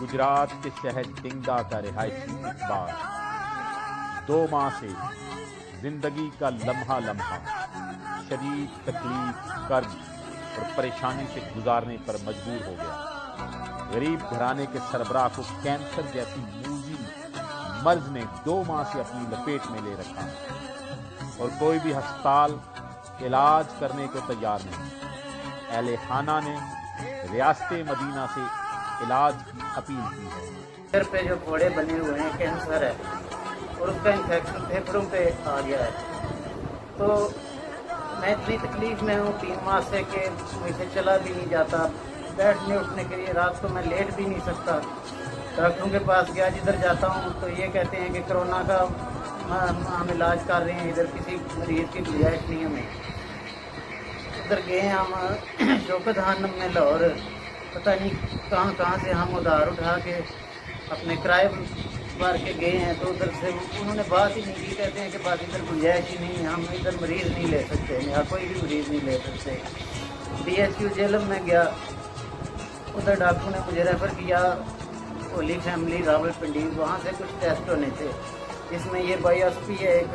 गुजरात के शहर टिंगा का रिहायशी इकबाल 2 माह से जिंदगी का लम्हा लम्हा शदीद तकलीफ, कर्ज और परेशानी से गुजारने पर मजबूर हो गया। गरीब घराने के सरबराह को कैंसर जैसी मूजी मर्ज ने 2 माह से अपनी लपेट में ले रखा और कोई भी अस्पताल इलाज करने को तैयार नहीं। अहले खाना ने रियासत मदीना से इलाज की अपील की है। सिर पे जो फोड़े बने हुए हैं, कैंसर है और उसका इन्फेक्शन फेफड़ों पे आ गया है। तो मैं इतनी तकलीफ में हूँ 3 माह से कि मुझसे चला भी नहीं जाता, बैठने उठने के लिए रात को मैं लेट भी नहीं सकता। डॉक्टरों के पास गया, जिधर जाता हूँ तो ये कहते हैं कि कोरोना का हम इलाज कर रहे हैं, इधर किसी मरीज की गुंजाइश नहीं हमें। उधर गए हम शौकत खानम में लाहौर, पता नहीं कहाँ से हम उधार उठा के अपने किराए भर के गए हैं। तो उधर से उन्होंने बात ही नहीं की, कहते हैं कि बात इधर गुंजाइश ही नहीं है, हम इधर मरीज़ नहीं ले सकते, यहाँ कोई भी मरीज़ नहीं ले सकते। DHU जेलम में गया, उधर डॉक्टर ने मुझे रेफ़र किया होली फैमिली रावलपिंडी, वहाँ से कुछ टेस्ट होने थे। इसमें ये बायोप्सी है एक,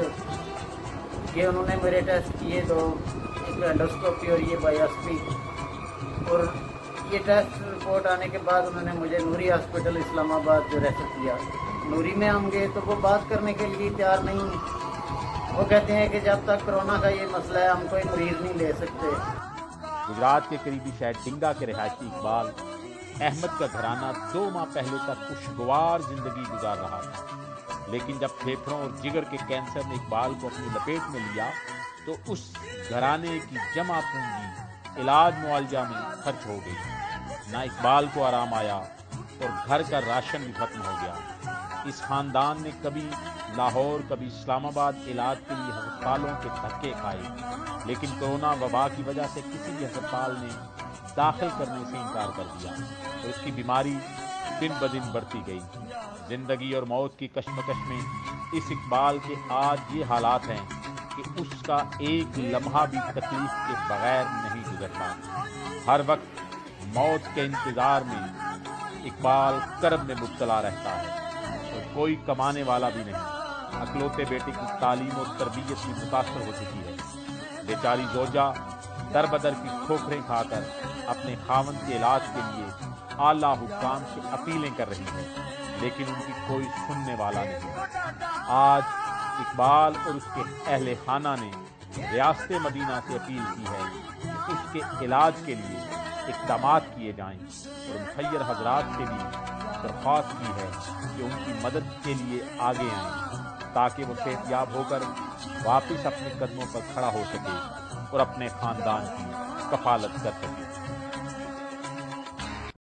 ये उन्होंने मेरे टेस्ट किए, तो एक एंडोस्कोपी और ये बायोप्सी, और ये टेस्ट रिपोर्ट आने के बाद उन्होंने मुझे नूरी हॉस्पिटल इस्लामाबाद जो रेफर किया। नूरी में हम गए तो वो बात करने के लिए तैयार नहीं। वो कहते हैं कि जब तक कोरोना का ये मसला है हम कोई मरीज़ नहीं ले सकते। गुजरात के करीबी शहर टिंगा के रिहायशी इकबाल अहमद का घराना 2 माह पहले तक खुशगवार जिंदगी गुजार रहा था, लेकिन जब फेफड़ों और जिगर के कैंसर ने इकबाल को अपनी लपेट में लिया तो उस घराने की जमा पूंजी इलाज मुआवजा में खर्च हो गई। ना इकबाल को आराम आया और घर का राशन भी खत्म हो गया। इस खानदान ने कभी लाहौर कभी इस्लामाबाद इलाज के लिए अस्पतालों के धक्के खाए, लेकिन कोरोना वबा की वजह से किसी भी अस्पताल ने दाखिल करने से इनकार कर दिया और उसकी बीमारी दिन ब दिन बढ़ती गई। जिंदगी और मौत की कश्मकश में इस इकबाल के आज ये हालात हैं कि उसका एक लम्हा भी तकलीफ के बगैर नहीं गुजरता। हर वक्त मौत के इंतजार में इकबाल कर्ब में मुब्तला रहता है और कोई कमाने वाला भी नहीं। अकलौते बेटे की तालीम और तरबियत भी मुतासर हो चुकी है। बेचारी जोजा दर बदर की ठोकरें खाकर अपने खावंद के इलाज के लिए आला हुक्काम से अपीलें कर रही है, लेकिन उनकी कोई सुनने वाला नहीं। आज इकबाल और उसके अहले खाना ने रियासत मदीना से अपील की है कि उसके इलाज के लिए इक़दामात किए जाएं और मुखय्यर हजरात से भी दरख्वास्त की है कि उनकी मदद के लिए आगे आएं, ताकि वो सेहतयाब होकर वापस अपने कदमों पर खड़ा हो सके और अपने ख़ानदान की कफालत कर सके।